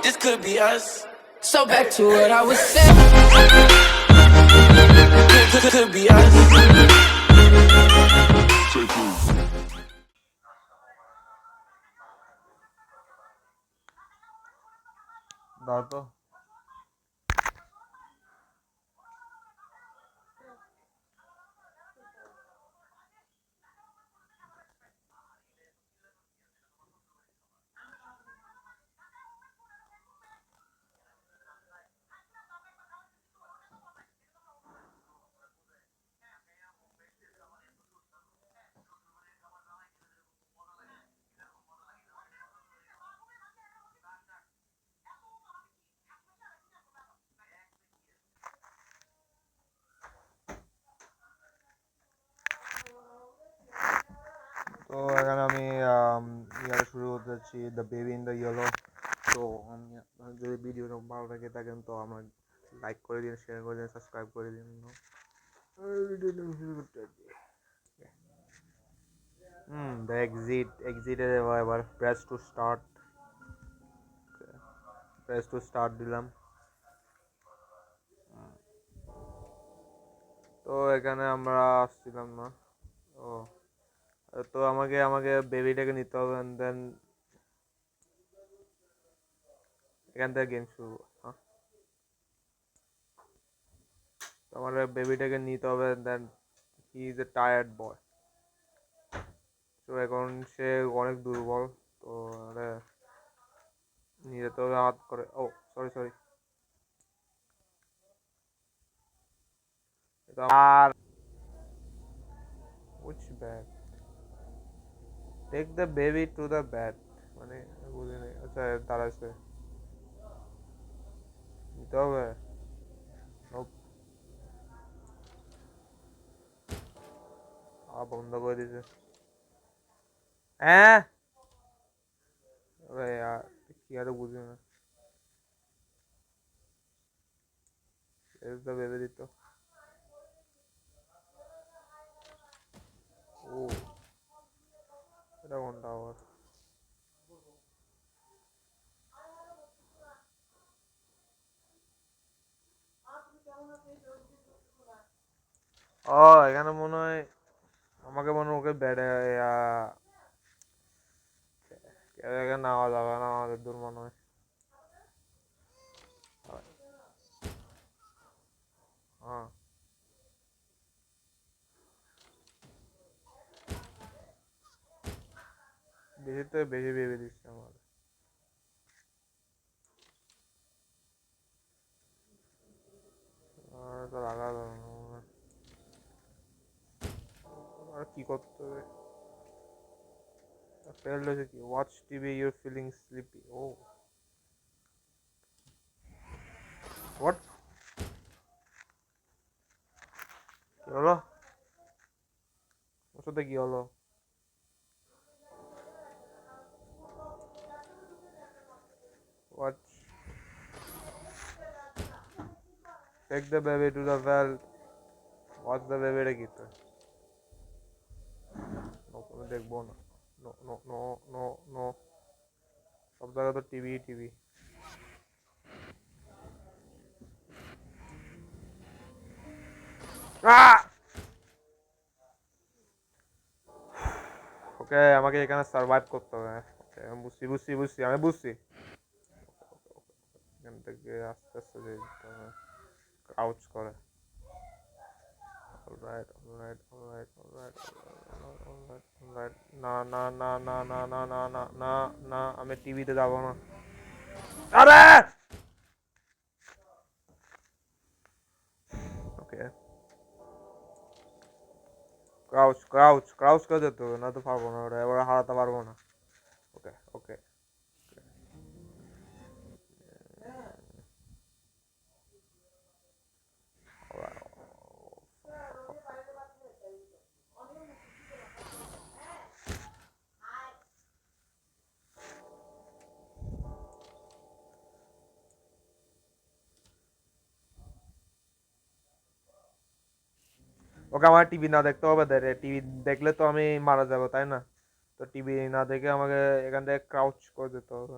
This could be us. So back to what I was saying. Could be us. দাও তো তো এখানে আমি ইয়ারে শুরু করতে যাচ্ছি the baby in the yellow. তো আমি যদি ভিডিওটা ভালো লাগে থাকেন তো আমার লাইক করে দিন, শেয়ার করে দিন, সাবস্ক্রাইব করে দিন। ভিডিওটা শুরু করতে যাচ্ছি। দ্য এক্সিটে এবার প্রেস টু স্টার্ট দিলাম। তো এখানে আমরা আসছিলাম না। ও তো আমাকে বেবিটাকে নিতে হবে, দেন এখান থেকে গেম শুরু। হ্যাঁ, তো আমার বেবিটাকে নিতে হবে, দেন হি ইজ এ টায়ার্ড বয়। তো এখন সে অনেক দুর্বল, তো নিয়ে যেতে হবে হাত করে। ও সরি আর which bed? Take the baby to the bed, মানে বুঝি নাই। আচ্ছা দাঁড়াচ্ছে নিতে হবে। বন্ধ করে দিয়েছে। হ্যাঁ কি আর বুঝি না। ভেবে দিত। ও এটা কোনটা আবার? ও এখানে মনে হয় আমাকে মনে হয় ওকে বেড়ে নেওয়া যাবে না, আমাদের দূর মনে হয়। হ্যাঁ বেশি ভেবে দিচ্ছে আমার। তো রাখা যাবে না মনে হয়। আর কি করতে হবে? ফেলড হয়েছে কি? Watch TV your feeling sleepy. Oh what কি হলো? ওর সাথে কি হলো? Watch. Take the baby to the well. Watch the baby রে কি? আমি দেখবো না। No no no no no, সব জায়গায় তো টিভি টিভি। ওকে আমাকে এখানে সার্ভাইভ করতে হবে। ওকে আমি বুঝছি আমি বুঝছি। এখান থেকে আস্তে আস্তে যেতে হবে, ক্রাউচ করে। Alright alright alright alright alright alright. না না না না না না না না না না, আমি টিভিতে যাবো না। আরে ওকে ক্রাউচ করে যেতে হবে, না তো পারবো না, ওটা এবার হারাতে পারবো না। ওকে ওকে ওকে আমার টিভি না দেখতে হবে। টিভি দেখলে তো আমি মারা যাবো, তাই না? তো টিভি না দেখে আমাকে এখান থেকে ক্রাউচ করে যেতে হবে।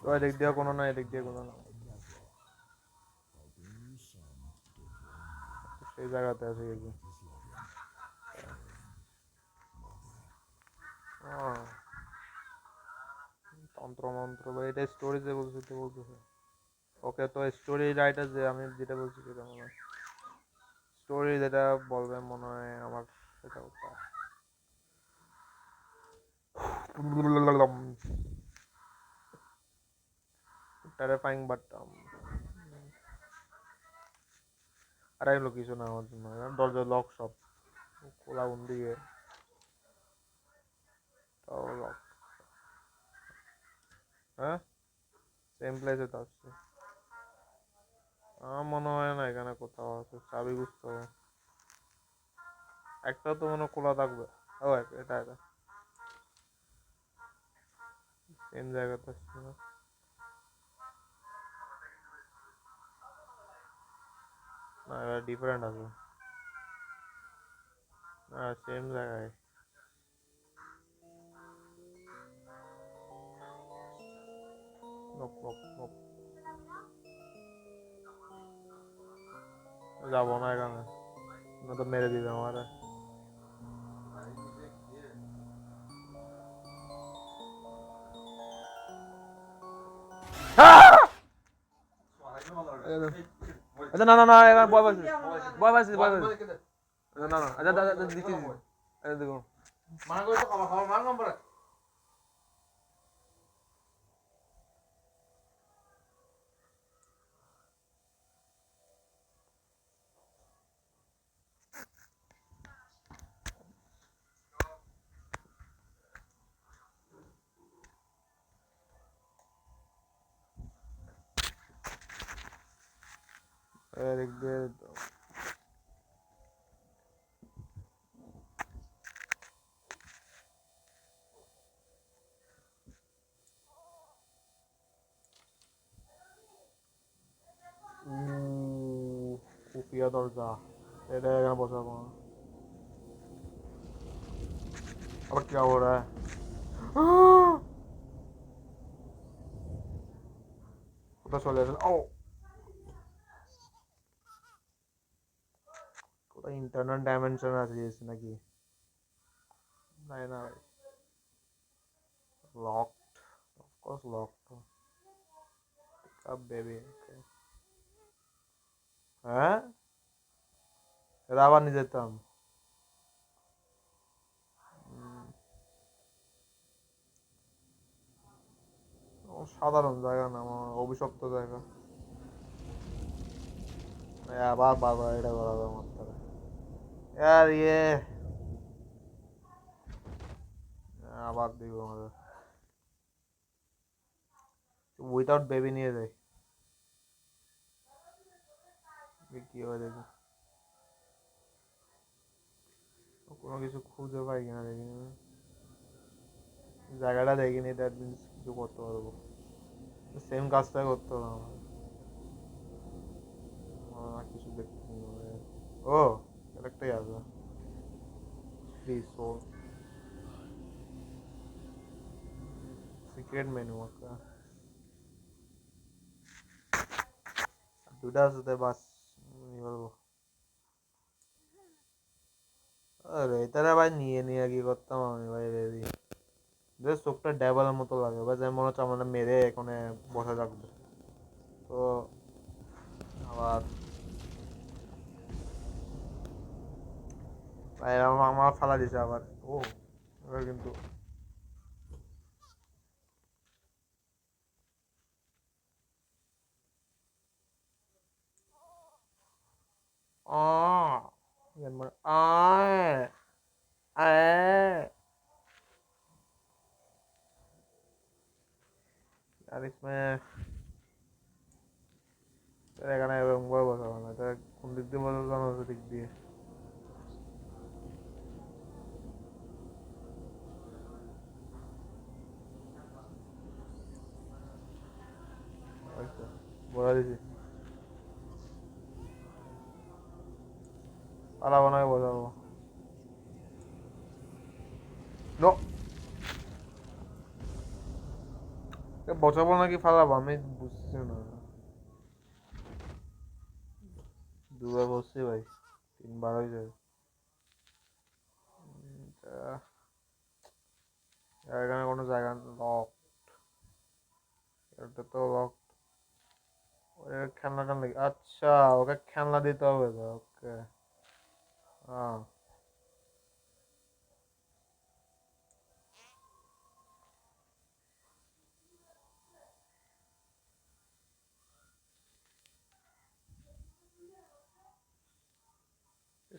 তো এদিক দিয়ে কোনো না, এদিক দিয়ে কোনো না, সেই জায়গাতে আছে গেছি। তন্ত্র মন্ত্র বা এটা স্টোরিজে বলতেছে। ওকে, তো স্টোরি রাইটার যে আমি যেটা বলছি সেটা মনে হয় স্টোরি যেটা বলবে মনে হয় আমার সেটা টেরিফাইং বাট আর এগুলো কিছু না আমার জন্য, দরজা লক সব খোলা কোন দিকে, তাও লক। হ্যাঁ, সেম প্লেসে তো আসছে। আমার মনে হয় না এখানে কোথাও আছে, চাবি বুঝতে হবে। একটা তো মনে হয় খোলা থাকবে। ও এটা এটা সেম জায়গাতে আসছে না? না, এটা ডিফারেন্ট আছে। না, সেম জায়গায়। নোপ নোপ নোপ, যাবো না এখানে, না তো মেরে দিবে আমার। আচ্ছা না না না, এখানে ভয় পাইছি, ভয় পাইছি, ভয় পাইছি। না না না, আচ্ছা দাদা দিচ্ছি, আচ্ছা দেখুন মানা করে তো খাবার খাবার মান নম্বর এদিক দিয়ে। কুপিয়া দরজা, এটা এখানে বসাবো না। আবার কি हो रहा है? কোথায় চলে আসলে? ও, কোথায় ইন্টারনাল ডাইমেনশন আছে নাকি? নাই না, locked, of course locked. Up baby. হ্যাঁ, এটা আবার নিয়ে যেতাম। সাধারণ জায়গা না, আমার অভিশপ্ত জায়গা। আবার বারবার এটা করা হবে আমার দ্বারা। আর আবার দিব আমাদের উইদাউট বেবি নিয়ে যাই, কি হয় দেখি। কোনো কিছু খুঁজে পাই কিনা দেখিনি, জায়গাটা দেখিনি, দ্যাট মিনস কিছু করতে পারবো। সেম কাজটাই করতে হবে আমার। কিছু দেখতে ও, একটাই আছে, প্লিজ সোল সিক্রেট মেনু একটা দুটা আছে তাই বাস বলবো। আরে তারা ভাই নিয়ে নিয়ে কি করতাম আমি ভাই বেবি, বেশ চোখটা ড্যাবলের মতো লাগে ভাই, যেমন মনে হচ্ছে আমার মেরে এখানে বসে থাকবে। তো আবার ভাই আমার ফালা দিছে আবার। ও এবার কিন্তু আর इसमें এখানে এবং বড় বসাবো না, এটা কোন দিক দিয়ে বসাবো, দিক দিয়ে। বলা দিছি পালাবো না, বসাবো। নো, বসাবো নাকি ফালাবো আমি বুঝছি না। দুবার বসছি ভাই, 3বার হয়ে যায়। এখানে কোনো জায়গা লক, এটা তো লক। খেলনা টানলে আচ্ছা, ওকে খেলনা দিতে হবে তো, ওকে। হ্যাঁ,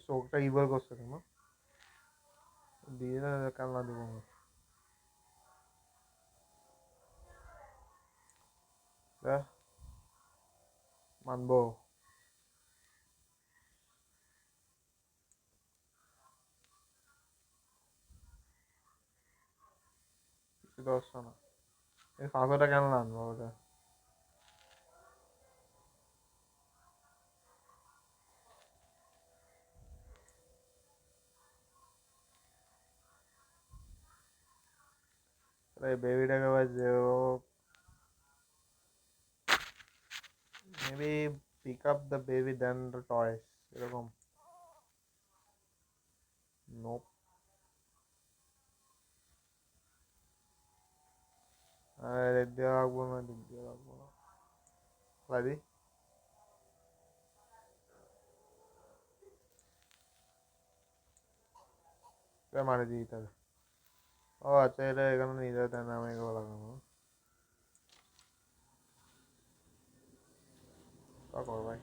চোখটা ইবার করছে কেন? দিয়ে খেলনা দিব না। মানবো। কিছু তো হচ্ছে না। এই 500 কেন আনবো ওটা? এই বেবিটাকে ভাই যে maybe pick up the baby then the toys, এরকম। নোপ। রেড দিয়ে রাখবো না, দিক দিয়ে রাখবো না। লাদি মারি দিই তাহলে। ও আচ্ছা, এটা এখানে নিয়ে যেতে না, আমি এগুলো লাগাবো। তা কর ভাই,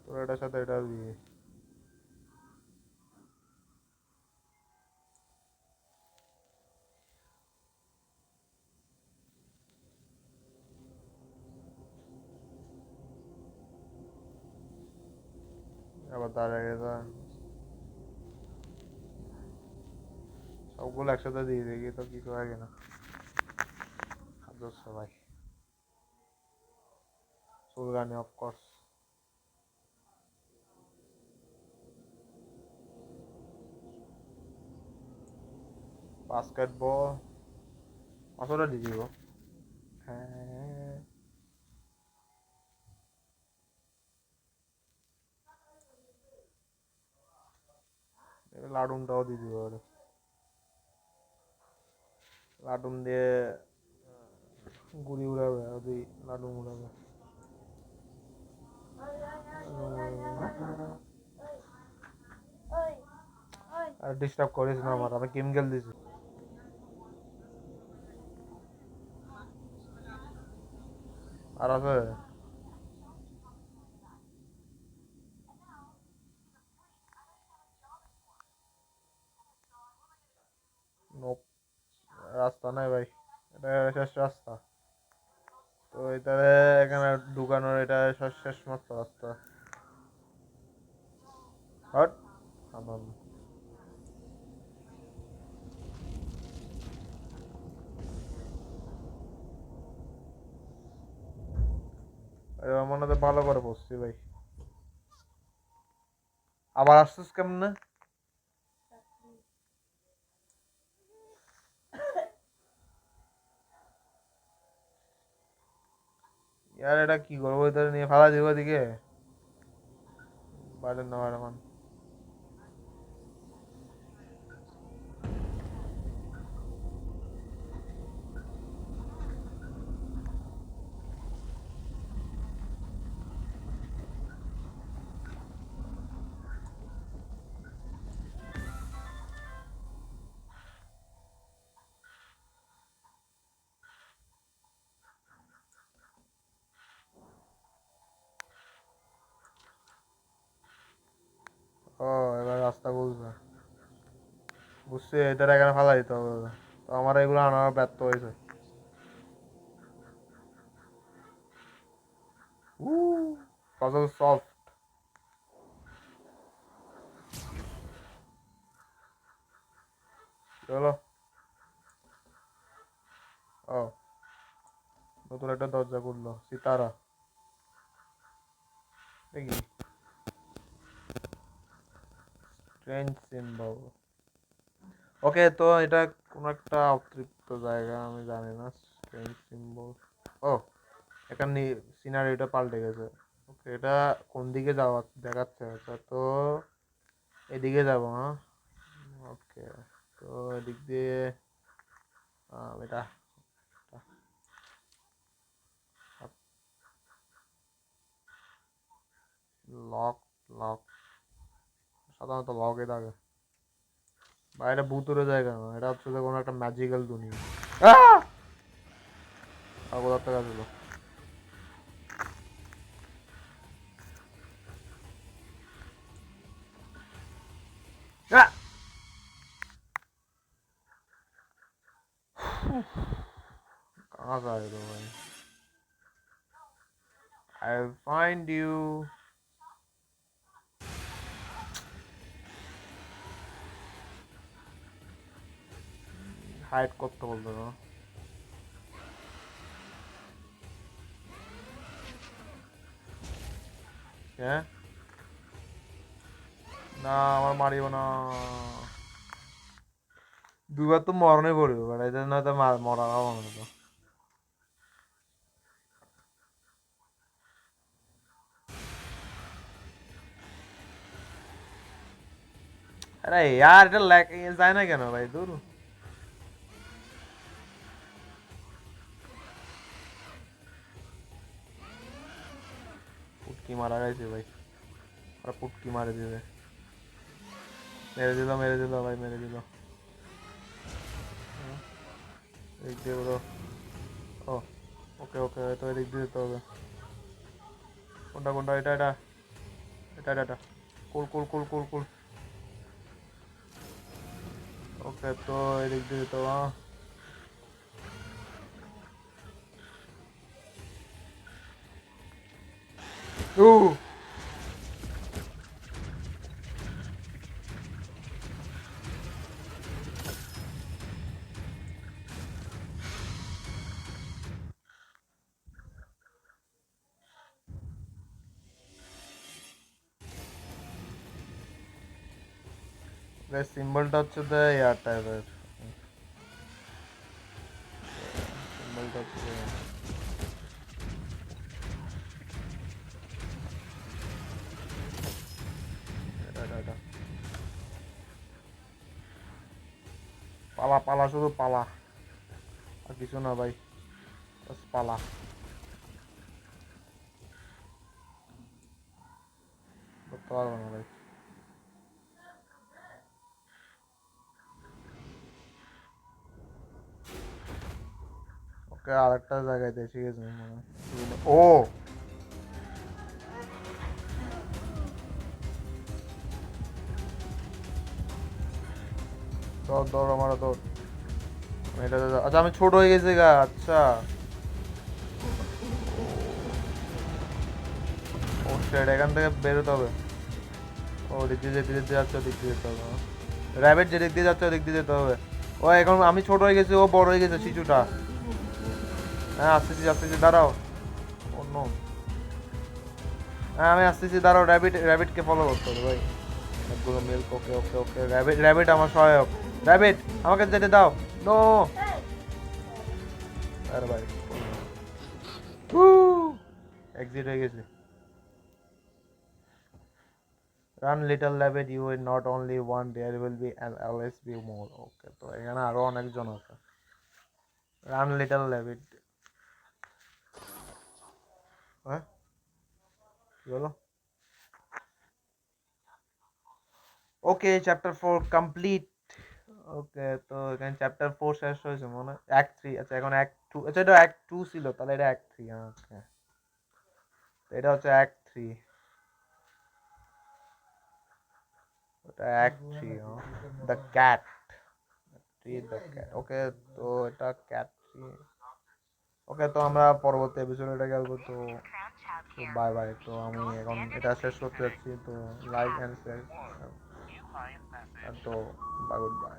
তোর এটার সাথে এটা দিয়ে। আবার তার আগে সবগুলো একসাথে দিয়ে দেখি তো কিছু হয় কিনা। খাদ্য সবাই চুলকানি অফকোর্স। বাস্কেটবল আসলে দিয়ে দিব। হ্যাঁ, লাডুমটাও দিয়ে দিব। লাডুম দিয়ে গুড়ি উড়াবে, ওদি লাডুম উড়াবে। আর ডিস্টার্ব করিস না আমার, আমি গেম খেল দিছি। আর আছে নোপ, রাস্তা নাই ভাই, এটা শেষ রাস্তা। তো এটারে এখানে ঢুকানোর এটা শেষ মাত্র রাস্তা। হট আমার এবার মনে হয় ভালো করে বসছি ভাই। আবার আসছিস কেমনে? ইয়ার এটা কি করবো, এটা নিয়ে ফালা দিব দিকে বাইরে না বাইরে মান। ও, এবার রাস্তা বুঝবে। বুঝছি, এটার এখানে ফালা দিতে হবে। তো আমার এগুলো আনার ব্যর্থ হয়েছে। Puzzle solve. চলো। ও, নতুন একটা দরজা খুললো সিতারা দেখি। Train symbol. ওকে, তো এটা কোন একটা অতৃপ্ত জায়গা, আমি জানি না। Change symbol. ও এখানে সিনারিটা পাল্টে গেছে। ওকে এটা কোন দিকে যাওয়া দেখাচ্ছে? আচ্ছা তো এদিকে যাবো, হ্যাঁ ওকে। তো এদিক দিয়ে এটা লক লক সাধারণত লকে থাকে। বা এটা ভুতুরে জায়গা না, এটা হচ্ছে যে কোনো একটা ম্যাজিক্যাল দুনিয়া। আর কোথার থেকে আসলো? कहाँ से आए हो भाई? I'll find you. হাইড করতে বলতো না? হ্যাঁ না আমার মারিব না। দুবার তো মরণে পড়বে বাট এটা না তো মরা হবে না তো। আরে यार এটা ল্যাক যায় না কেন ভাই? দূর পুটকি মারা গেছে ভাই। আর পুটকি মারে দিবে। মেরে দিল ভাই, মেরে দিল। এদিক দিয়ে বলো। ও ওকে ওকে তো এদিক দিয়ে যেতে হবে। কোনটা কোনটা? এটা এটা এটা এটা এটা কুল কুল কুল কুল কুল। ওকে তো এদিক দিয়ে যেতে হবে। ও সিম্বলটা হচ্ছে তো এয়ার টাইপের। সিম্বলটা হচ্ছে এটা এটা এটা। পালা পালা শুধু পালা, আর কিছু না ভাই, বাস পালা। করতে পারবো না ভাই। ওকে আরেকটা জায়গায় দিয়ে শিখেছি মনে হয়। ও দৌড় দৌড় আমার দৌড়। এটা আচ্ছা আমি ছোট হয়ে গেছি গা, আচ্ছা। ও সেট এখান থেকে বেরোতে হবে। ও দিক দিয়ে যেতে যেতে যাচ্ছে, দিক দিয়ে যেতে হবে। র্যাবিট যে দিক দিয়ে যাচ্ছে ওদিক দিয়ে যেতে হবে। ও এখন আমি ছোট হয়ে গেছি, ও বড় হয়ে গেছে শিশুটা। হ্যাঁ আসতেছি আসতেছি, দাঁড়াও। অন্য হ্যাঁ আমি আসতেছি, দাঁড়াও। র্যাবিট র্যাবিটকে ফলো করতে হবে ভাই। অনেকগুলো মিল্ক। ওকে ওকে ওকে র্যাবিট র্যাবিট আমার সহায়ক। র্যাবিট আমাকে যেতে দাও। নো আরে ভাই এক্সিট হয়ে গেছে। Run little rabbit, you will not only one, there will be an always be more. Okay তো এখানে আরো অনেকজন আছে। Run little rabbit. হ্যাঁ কি হলো? ওকে চ্যাপ্টার 4 কমপ্লিট। ওকে তো এখানে চ্যাপ্টার 4 শেষ হয়েছে মনে হয়। অ্যাক্ট 3, আচ্ছা এখন অ্যাক্ট 2। আচ্ছা এটা অ্যাক্ট 2 ছিল, তাহলে এটা অ্যাক্ট 3। ওকে এটা হচ্ছে অ্যাক্ট 3। ওটা act 3। The cat 3 the cat. Okay তো এটা ক্যাট 3। ওকে তো আমরা পরবর্তী এপিসোডে এটা খেলবো। তো বাই বাই। তো আমি এখন এটা শেষ করতে যাচ্ছি। তো লাইক অ্যান্ড শেয়ার। তো বাই, গুড বাই।